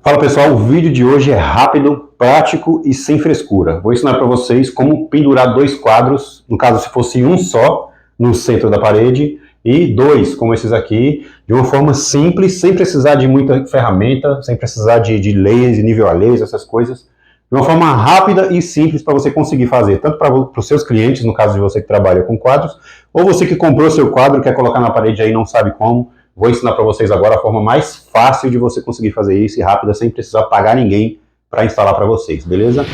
Fala pessoal, o vídeo de hoje é rápido, prático e sem frescura. Vou ensinar para vocês como pendurar dois quadros, no caso se fosse um só, no centro da parede, e dois, como esses aqui, de uma forma simples, sem precisar de muita ferramenta, sem precisar de laser, nível a laser, essas coisas. De uma forma rápida e simples para você conseguir fazer, tanto para os seus clientes, no caso de você que trabalha com quadros, ou você que comprou seu quadro, quer colocar na parede aí e não sabe como. Vou ensinar para vocês agora a forma mais fácil de você conseguir fazer isso e rápida, sem precisar pagar ninguém para instalar para vocês, beleza?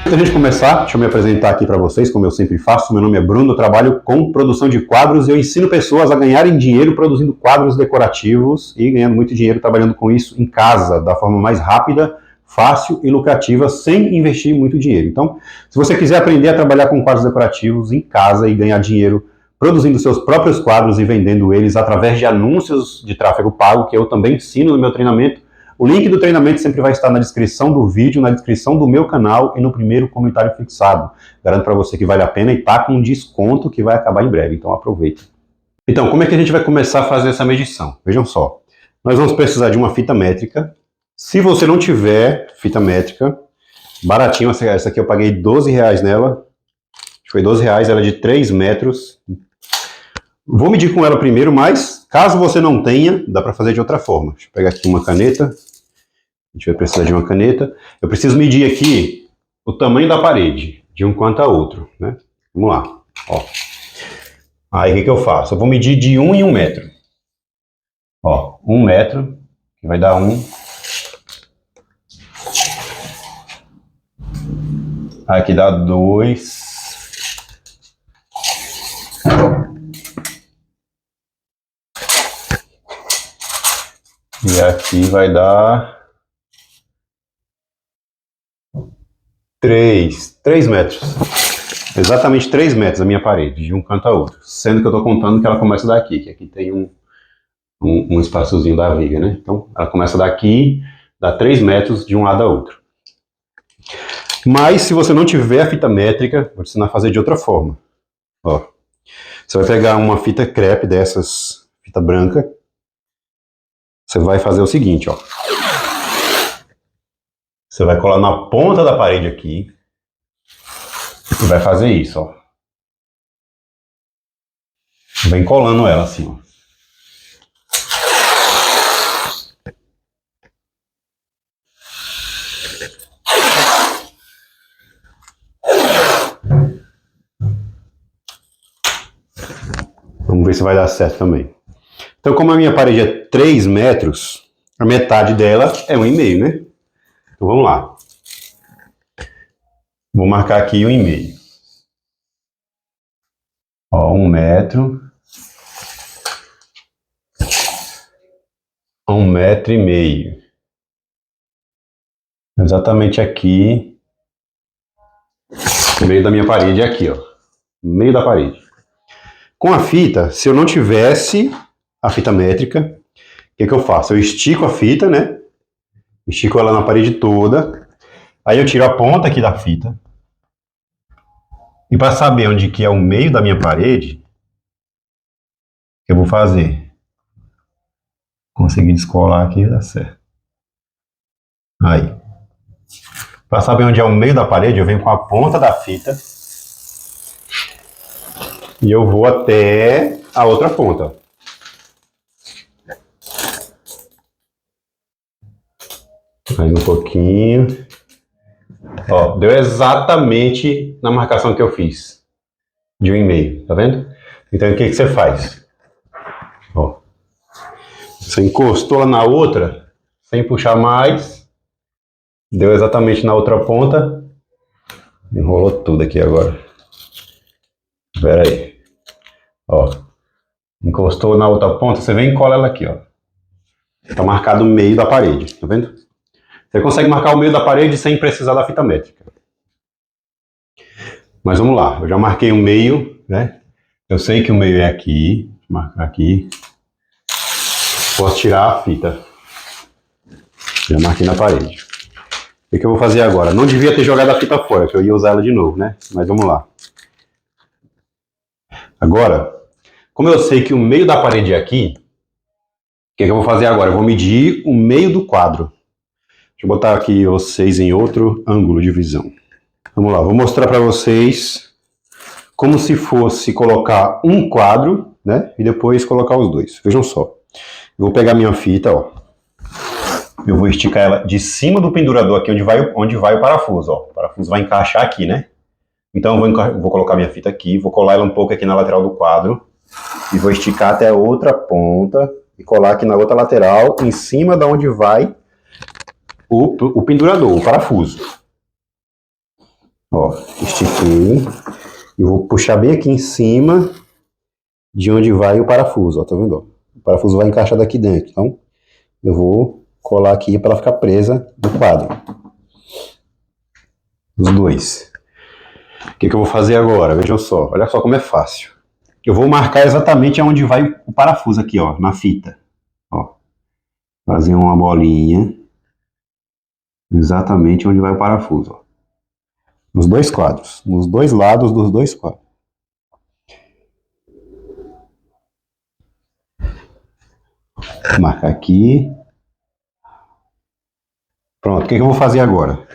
Antes da gente começar, deixa eu me apresentar aqui para vocês, como eu sempre faço. Meu nome é Bruno, eu trabalho com produção de quadros e eu ensino pessoas a ganharem dinheiro produzindo quadros decorativos e ganhando muito dinheiro trabalhando com isso em casa, da forma mais rápida, fácil e lucrativa, sem investir muito dinheiro. Então, se você quiser aprender a trabalhar com quadros decorativos em casa e ganhar dinheiro produzindo seus próprios quadros e vendendo eles através de anúncios de tráfego pago, que eu também ensino no meu treinamento, o link do treinamento sempre vai estar na descrição do vídeo, na descrição do meu canal e no primeiro comentário fixado. Garanto para você que vale a pena e tá com um desconto que vai acabar em breve, então aproveita. Então, como é que a gente vai começar a fazer essa medição? Vejam só, nós vamos precisar de uma fita métrica. Se você não tiver fita métrica, baratinho, essa aqui eu paguei R$12 nela, foi R$12, ela é de 3 metros. Vou medir com ela primeiro, mas caso você não tenha, dá para fazer de outra forma. Deixa eu pegar aqui uma caneta, a gente vai precisar de uma caneta. Eu preciso medir aqui o tamanho da parede, de um quanto a outro, né? Vamos lá, ó. Aí o que eu faço? Eu vou medir de 1 em 1 metro. Ó, 1 metro, que vai dar 1. Aqui dá 2. E aqui vai dar 3 metros. Exatamente 3 metros a minha parede, de um canto a outro. Sendo que eu estou contando que ela começa daqui, que aqui tem um espaçozinho da viga, né? Então, ela começa daqui, dá 3 metros de um lado a outro. Mas, se você não tiver a fita métrica, vou te ensinar a fazer de outra forma. Ó, você vai pegar uma fita crepe dessas, fita branca. Você vai fazer o seguinte, ó. Você vai colar na ponta da parede aqui. E vai fazer isso, ó. Vem colando ela assim, ó. Vamos ver se vai dar certo também. Então, como a minha parede é 3 metros, a metade dela é 1,5, né? Então, vamos lá. Vou marcar aqui 1,5. Ó, 1 metro. 1,5 metros. Exatamente aqui. No meio da minha parede é aqui, ó. No meio da parede. Com a fita, se eu não tivesse a fita métrica, o que eu faço? Eu estico a fita, né? Estico ela na parede toda. Aí eu tiro a ponta aqui da fita. E para saber onde que é o meio da minha parede, o que eu vou fazer? Consegui descolar aqui, dá certo. Aí. Para saber onde é o meio da parede, eu venho com a ponta da fita. E eu vou até a outra ponta. Mais um pouquinho. Ó, deu exatamente na marcação que eu fiz. De 1,5, tá vendo? Então o que você faz? Ó, você encostou lá na outra, sem puxar mais. Deu exatamente na outra ponta. Enrolou tudo aqui agora. Espera aí. Ó, encostou na outra ponta, você vem e cola ela aqui, ó. Tá marcado o meio da parede, tá vendo? Você consegue marcar o meio da parede sem precisar da fita métrica. Mas vamos lá, eu já marquei o meio, né? Eu sei que o meio é aqui, vou marcar aqui. Posso tirar a fita. Já marquei na parede. O que eu vou fazer agora? Não devia ter jogado a fita fora, que eu ia usar ela de novo, né? Mas vamos lá. Agora, como eu sei que o meio da parede é aqui, que eu vou fazer agora? Eu vou medir o meio do quadro. Deixa eu botar aqui vocês em outro ângulo de visão. Vamos lá, vou mostrar para vocês como se fosse colocar um quadro, né? E depois colocar os dois. Vejam só. Eu vou pegar minha fita, ó. Eu vou esticar ela de cima do pendurador aqui, onde vai o parafuso, ó. O parafuso vai encaixar aqui, né? Então eu vou colocar minha fita aqui, vou colar ela um pouco aqui na lateral do quadro e vou esticar até a outra ponta e colar aqui na outra lateral, em cima da onde vai o pendurador, o parafuso. Ó, estiquei e vou puxar bem aqui em cima de onde vai o parafuso, ó, tá vendo? O parafuso vai encaixar daqui dentro, então eu vou colar aqui para ela ficar presa no quadro. Os dois. O que eu vou fazer agora? Vejam só, olha só como é fácil. Eu vou marcar exatamente aonde vai o parafuso aqui, ó, na fita. Ó, fazer uma bolinha exatamente onde vai o parafuso, ó. Nos dois quadros, nos dois lados dos dois quadros. Vou marcar aqui. Pronto, o que eu vou fazer agora?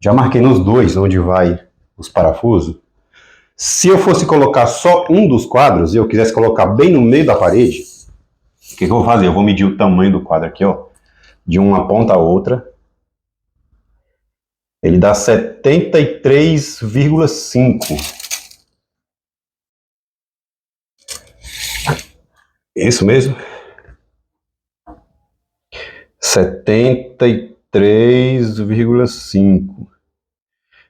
Já marquei nos dois onde vai os parafusos. Se eu fosse colocar só um dos quadros e eu quisesse colocar bem no meio da parede, o que eu vou fazer? Eu vou medir o tamanho do quadro aqui, ó, de uma ponta a outra. Ele dá 73,5. Isso mesmo? 73,5.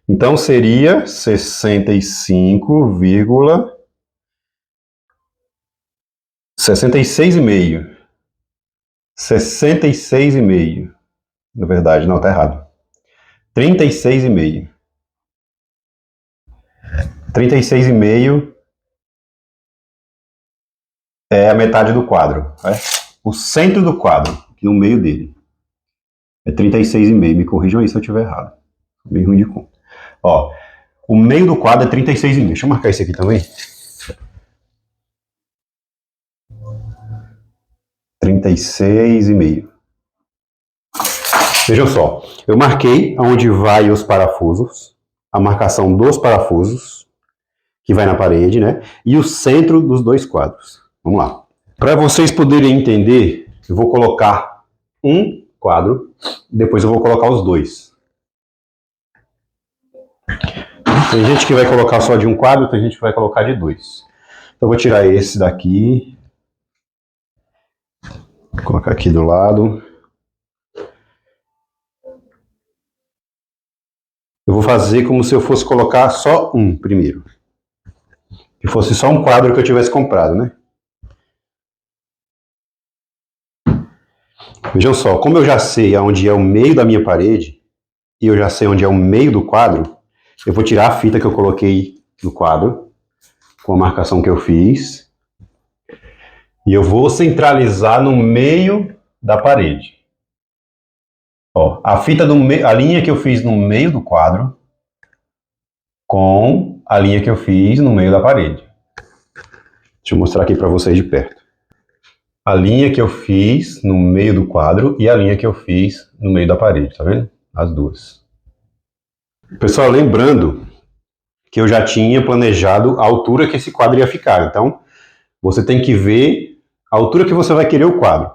Então seria 66,5. 66,5. Na verdade, não, tá errado. 36,5. 36,5 é a metade do quadro. Né? O centro do quadro, aqui no meio dele. É 36,5. Me corrijam aí se eu estiver errado. Bem ruim de conta. Ó, o meio do quadro é 36,5. Deixa eu marcar esse aqui também. 36,5. Vejam só, eu marquei onde vai os parafusos, a marcação dos parafusos, que vai na parede, né? E o centro dos dois quadros. Vamos lá. Para vocês poderem entender, eu vou colocar um quadro, depois eu vou colocar os dois. Tem gente que vai colocar só de um quadro, tem gente que vai colocar de dois. Então eu vou tirar esse daqui, vou colocar aqui do lado. Eu vou fazer como se eu fosse colocar só um primeiro. Que fosse só um quadro que eu tivesse comprado, né? Vejam só, como eu já sei aonde é o meio da minha parede, e eu já sei onde é o meio do quadro, eu vou tirar a fita que eu coloquei no quadro, com a marcação que eu fiz, e eu vou centralizar no meio da parede. Ó, a linha que eu fiz no meio do quadro, com a linha que eu fiz no meio da parede. Deixa eu mostrar aqui para vocês de perto. A linha que eu fiz no meio do quadro e a linha que eu fiz no meio da parede, tá vendo? As duas. Pessoal, lembrando que eu já tinha planejado a altura que esse quadro ia ficar. Então, você tem que ver a altura que você vai querer o quadro.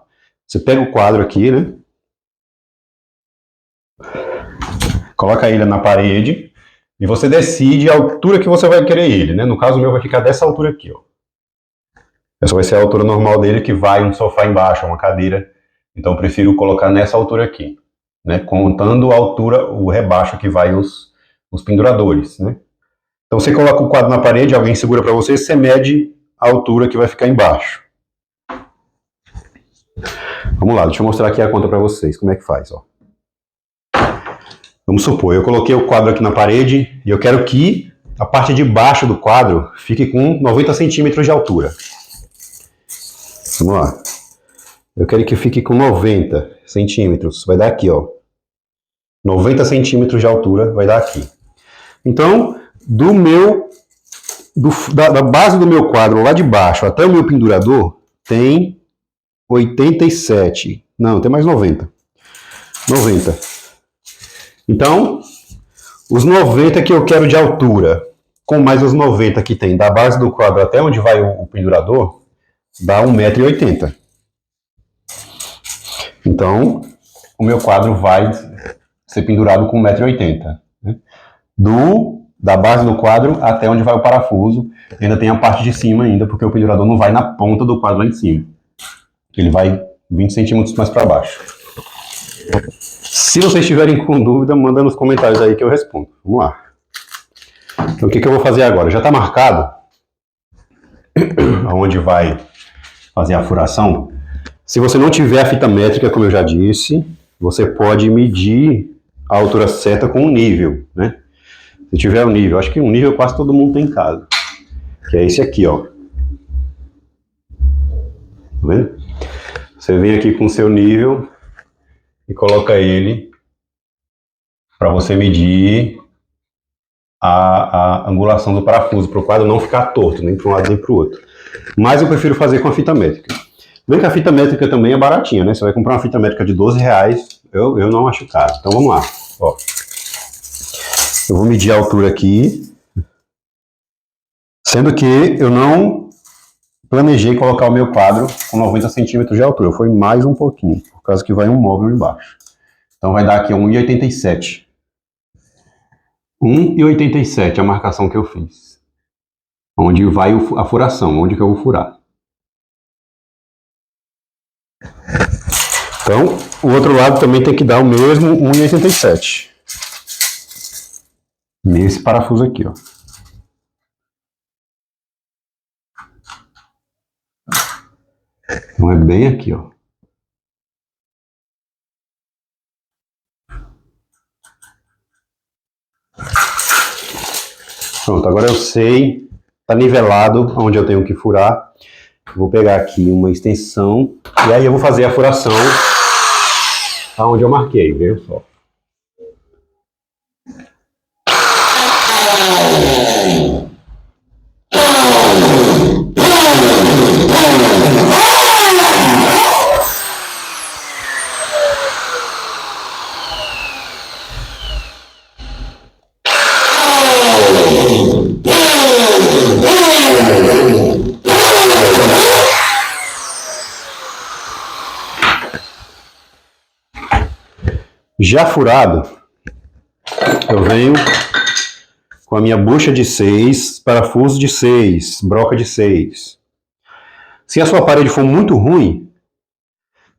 Você pega o quadro aqui, né? Coloca ele na parede e você decide a altura que você vai querer ele, né? No caso, o meu vai ficar dessa altura aqui, ó. Essa vai ser a altura normal dele, que vai um sofá embaixo, uma cadeira. Então eu prefiro colocar nessa altura aqui, né? Contando a altura, o rebaixo que vai os penduradores, né? Então você coloca o quadro na parede, alguém segura para você, você mede a altura que vai ficar embaixo. Vamos lá, deixa eu mostrar aqui a conta para vocês, como é que faz, ó. Vamos supor, eu coloquei o quadro aqui na parede e eu quero que a parte de baixo do quadro fique com 90 centímetros de altura. Vamos lá. Eu quero que fique com 90 centímetros. Vai dar aqui, ó. 90 centímetros de altura vai dar aqui. Então, da base do meu quadro lá de baixo até o meu pendurador, tem 87. Não, tem mais 90. 90. Então, os 90 que eu quero de altura, com mais os 90 que tem da base do quadro até onde vai o pendurador, dá 1,80 m. Então, o meu quadro vai ser pendurado com 1,80 m. Né? Da base do quadro até onde vai o parafuso. Ainda tem a parte de cima ainda, porque o pendurador não vai na ponta do quadro lá em cima. Ele vai 20 centímetros mais para baixo. Se vocês tiverem com dúvida, manda nos comentários aí que eu respondo. Vamos lá. Então, o que eu vou fazer agora? Já está marcado aonde vai fazer a furação. Se você não tiver a fita métrica, como eu já disse, você pode medir a altura certa com um nível, né? Se tiver um nível, acho que um nível quase todo mundo tem em casa, que é esse aqui, ó. Tá vendo? Você vem aqui com o seu nível e coloca ele para você medir a angulação do parafuso, para o quadro não ficar torto, nem para um lado nem para o outro. Mas eu prefiro fazer com a fita métrica. Bem que a fita métrica também é baratinha, né? Você vai comprar uma fita métrica de R$12, eu não acho caro. Então vamos lá, ó. Eu vou medir a altura aqui, sendo que eu não planejei colocar o meu quadro com 90 centímetros de altura, foi mais um pouquinho, por causa que vai um móvel embaixo. Então vai dar aqui 1,87. 1,87 a marcação que eu fiz. Onde vai a furação, onde que eu vou furar. Então, o outro lado também tem que dar o mesmo 1,87. Nesse parafuso aqui, ó. Então é bem aqui, ó. Pronto, agora eu sei, tá nivelado onde eu tenho que furar. Vou pegar aqui uma extensão e aí eu vou fazer a furação aonde eu marquei, viu só? Já furado, eu venho com a minha bucha de 6, parafuso de 6, broca de 6. Se a sua parede for muito ruim,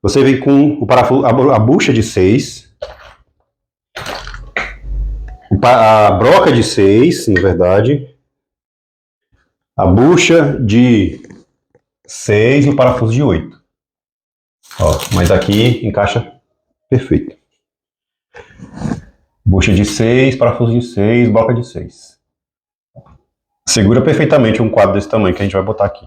você vem com o parafuso, a bucha de 6, a broca de 6, na verdade, a bucha de 6 e o parafuso de 8. Ó, mas aqui encaixa perfeito. Bucha de 6, parafuso de 6, broca de 6. Segura perfeitamente um quadro desse tamanho que a gente vai botar aqui.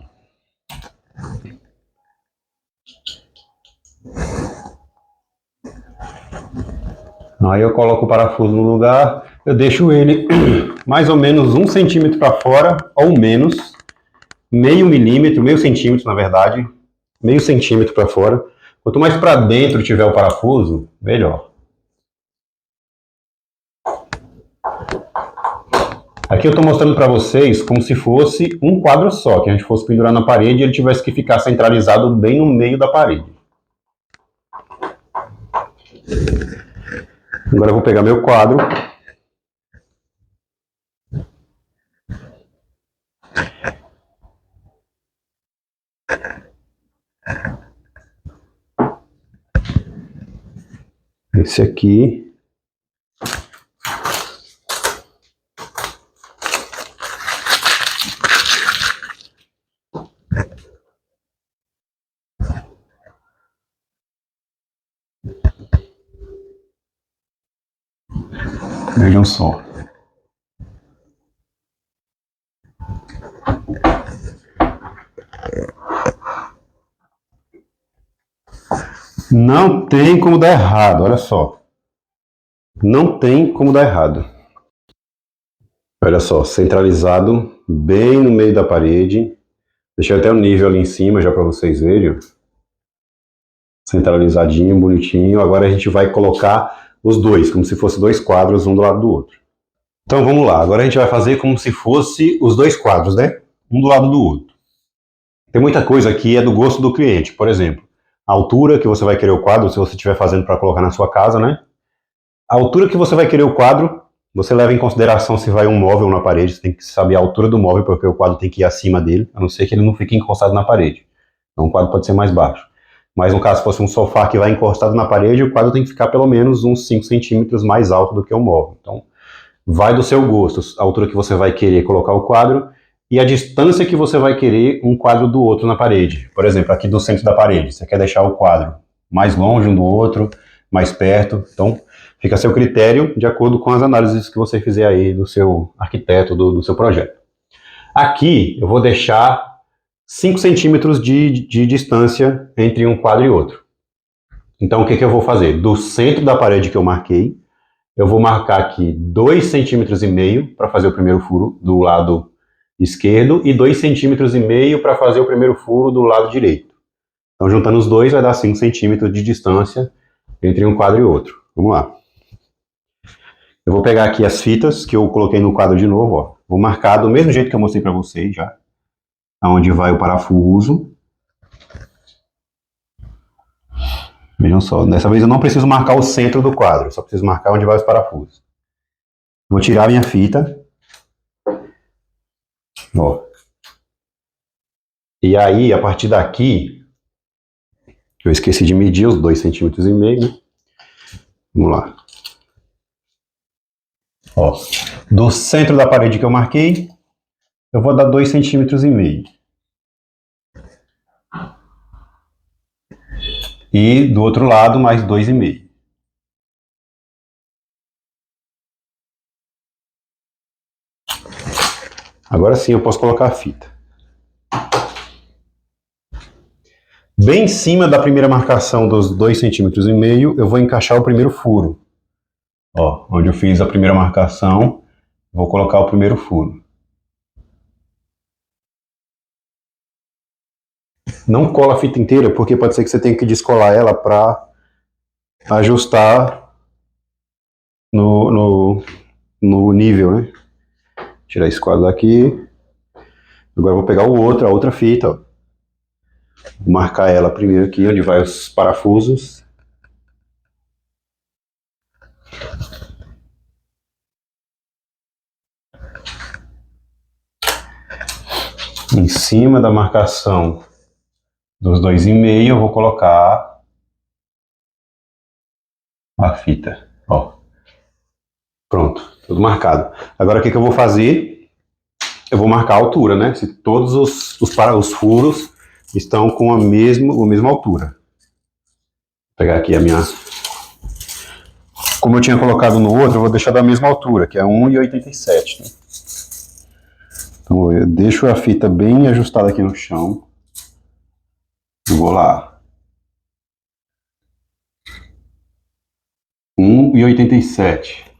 Aí eu coloco o parafuso no lugar, eu deixo ele mais ou menos 1 centímetro para fora, ou menos, meio milímetro, meio centímetro na verdade, meio centímetro para fora. Quanto mais para dentro tiver o parafuso, melhor. Aqui eu estou mostrando para vocês como se fosse um quadro só, que a gente fosse pendurar na parede e ele tivesse que ficar centralizado bem no meio da parede. Agora eu vou pegar meu quadro. Esse aqui. Vejam só. Não tem como dar errado, olha só. Não tem como dar errado. Olha só, centralizado bem no meio da parede. Deixei até o nível ali em cima já para vocês verem. Centralizadinho, bonitinho. Agora a gente vai colocar os dois, como se fossem dois quadros, um do lado do outro. Então vamos lá, agora a gente vai fazer como se fosse os dois quadros, né? Um do lado do outro. Tem muita coisa que é do gosto do cliente. Por exemplo, a altura que você vai querer o quadro, se você estiver fazendo para colocar na sua casa, né? A altura que você vai querer o quadro, você leva em consideração se vai um móvel na parede, você tem que saber a altura do móvel, porque o quadro tem que ir acima dele, a não ser que ele não fique encostado na parede. Então o quadro pode ser mais baixo. Mas no caso, se fosse um sofá que vai encostado na parede, o quadro tem que ficar pelo menos uns 5 centímetros mais alto do que o móvel. Então, vai do seu gosto, a altura que você vai querer colocar o quadro e a distância que você vai querer um quadro do outro na parede. Por exemplo, aqui do centro da parede, você quer deixar o quadro mais longe um do outro, mais perto. Então, fica a seu critério de acordo com as análises que você fizer aí do seu arquiteto, do seu projeto. Aqui eu vou deixar 5 centímetros de distância entre um quadro e outro. Então, o que eu vou fazer? Do centro da parede que eu marquei, eu vou marcar aqui 2,5 centímetros para fazer o primeiro furo do lado esquerdo e 2,5 centímetros para fazer o primeiro furo do lado direito. Então, juntando os dois, vai dar 5 centímetros de distância entre um quadro e outro. Vamos lá. Eu vou pegar aqui as fitas que eu coloquei no quadro de novo. Ó. Vou marcar do mesmo jeito que eu mostrei para vocês já. Aonde vai o parafuso. Vejam só, dessa vez eu não preciso marcar o centro do quadro, só preciso marcar onde vai os parafusos. Vou tirar a minha fita. Ó. E aí, a partir daqui, eu esqueci de medir os 2,5 centímetros, né? Vamos lá. Ó, do centro da parede que eu marquei, eu vou dar 2,5 centímetros. E do outro lado, mais 2,5. Agora sim eu posso colocar a fita. Bem em cima da primeira marcação dos 2,5 centímetros, eu vou encaixar o primeiro furo. Ó, onde eu fiz a primeira marcação, vou colocar o primeiro furo. Não cola a fita inteira, porque pode ser que você tenha que descolar ela para ajustar no nível, né? Tirar esse quadro daqui. Agora eu vou pegar a outra fita, ó. Vou marcar ela primeiro aqui, onde vai os parafusos. Em cima da marcação dos 2,5 eu vou colocar a fita, ó. Pronto, tudo marcado. Agora o que eu vou fazer? Eu vou marcar a altura, né? Se todos os furos estão com a mesma altura. Vou pegar aqui a minha... Como eu tinha colocado no outro, eu vou deixar da mesma altura, que é 1,87, né? Então eu deixo a fita bem ajustada aqui no chão. Eu vou lá. 1,87.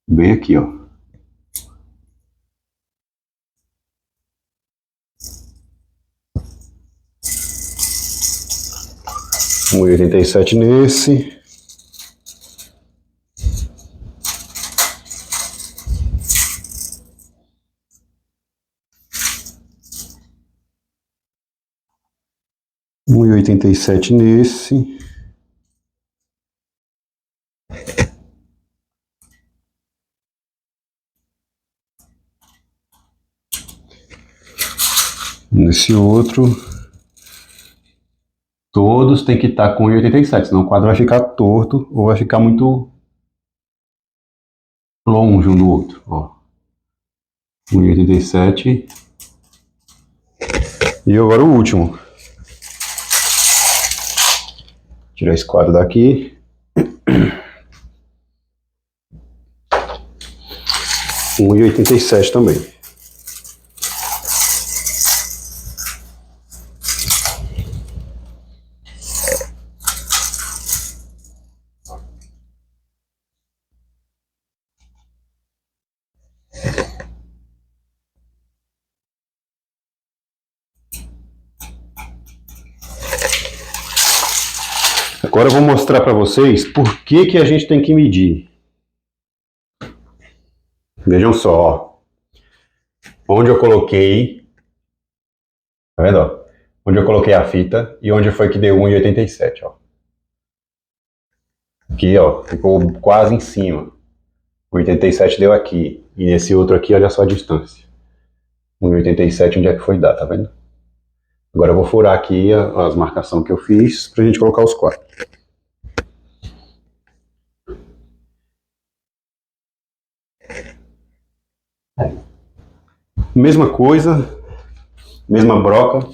Bem aqui, ó. Um 1,87 nesse. Um 1,87 nesse. Nesse outro. Todos tem que estar com 1,87, senão o quadro vai ficar torto ou vai ficar muito longe um do outro. Ó. 1,87. E agora o último. Tirar esse quadro daqui. 1,87 também. Agora eu vou mostrar para vocês por que a gente tem que medir. Vejam só, ó. Onde eu coloquei, tá vendo? Ó? Onde eu coloquei a fita e onde foi que deu 1,87, ó. Aqui, ó, ficou quase em cima. 1,87 deu aqui. E nesse outro aqui, olha só a distância. 1,87 onde é que foi dar, tá vendo? Agora eu vou furar aqui as marcações que eu fiz pra gente colocar os quadros. Mesma coisa, mesma broca.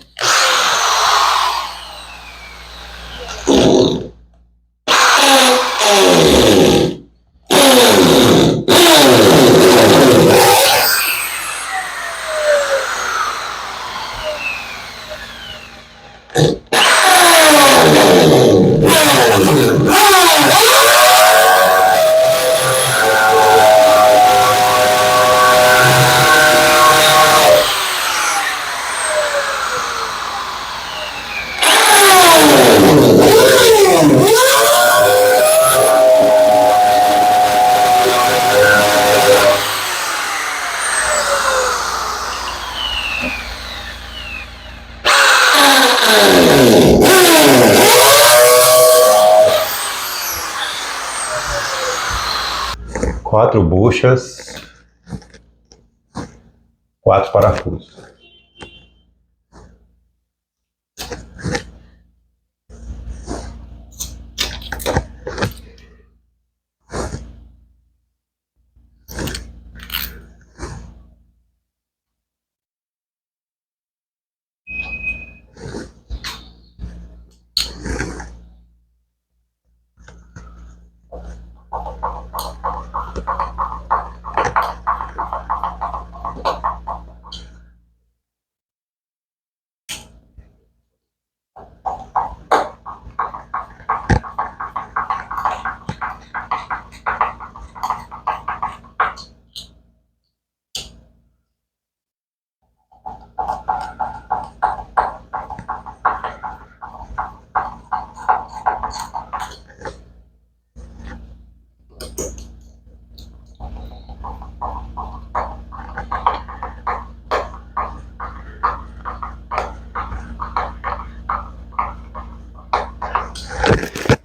Quatro buchas, 4 parafusos.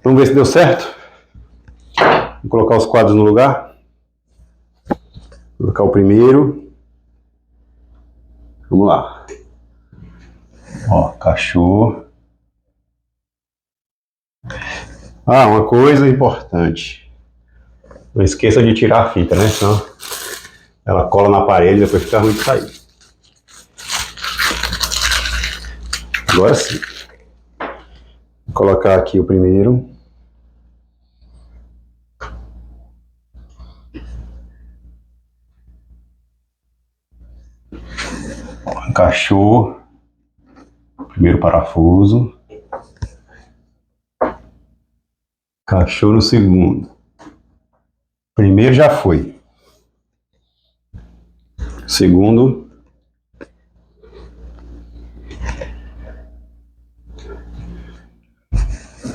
Vamos ver se deu certo. Vou colocar os quadros no lugar. Vou colocar o primeiro. Vamos lá. Ó, cachorro. Ah, uma coisa importante. Não esqueça de tirar a fita, né? Senão ela cola na parede e depois fica ruim de sair. Agora sim. Vou colocar aqui o primeiro. Encaixou. Primeiro parafuso. Encaixou no segundo. Primeiro já foi. Segundo.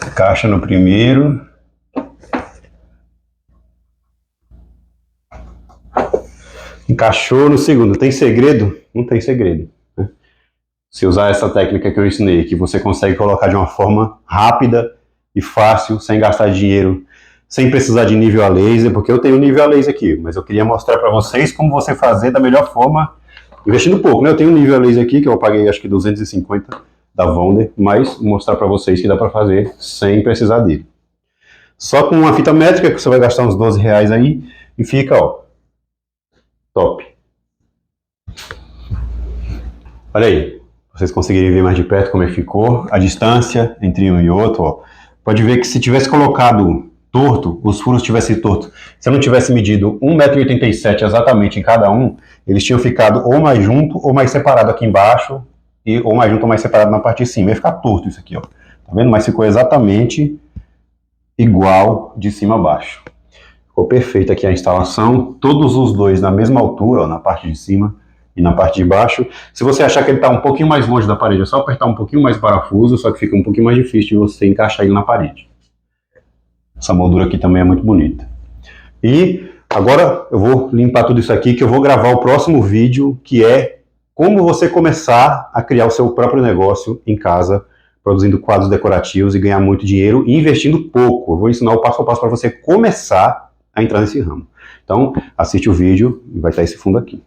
Encaixa no primeiro. Encaixou no segundo. Tem segredo? Não tem segredo. Né? Se usar essa técnica que eu ensinei, que você consegue colocar de uma forma rápida e fácil, sem gastar dinheiro, sem precisar de nível a laser, porque eu tenho nível a laser aqui, mas eu queria mostrar para vocês como você fazer da melhor forma, investindo pouco, né? Eu tenho um nível a laser aqui, que eu paguei acho que 250 da Wonder, mas vou mostrar para vocês que dá para fazer sem precisar dele. Só com uma fita métrica, que você vai gastar uns 12 reais aí, e fica, ó, top. Olha aí, vocês conseguirem ver mais de perto como é que ficou, a distância entre um e outro, ó. Pode ver que se tivesse colocado torto, os furos tivessem torto, se eu não tivesse medido 1,87 m exatamente em cada um, eles tinham ficado ou mais junto ou mais separado aqui embaixo, ou mais junto ou mais separado na parte de cima. Ia ficar torto isso aqui, ó. Tá vendo? Mas ficou exatamente igual de cima a baixo. Ficou perfeita aqui a instalação, todos os dois na mesma altura, ó, na parte de cima e na parte de baixo. Se você achar que ele está um pouquinho mais longe da parede, é só apertar um pouquinho mais o parafuso, só que fica um pouquinho mais difícil de você encaixar ele na parede. Essa moldura aqui também é muito bonita. E agora eu vou limpar tudo isso aqui, que eu vou gravar o próximo vídeo, que é como você começar a criar o seu próprio negócio em casa, produzindo quadros decorativos e ganhar muito dinheiro e investindo pouco. Eu vou ensinar o passo a passo para você começar a entrar nesse ramo. Então, assiste o vídeo e vai estar esse fundo aqui.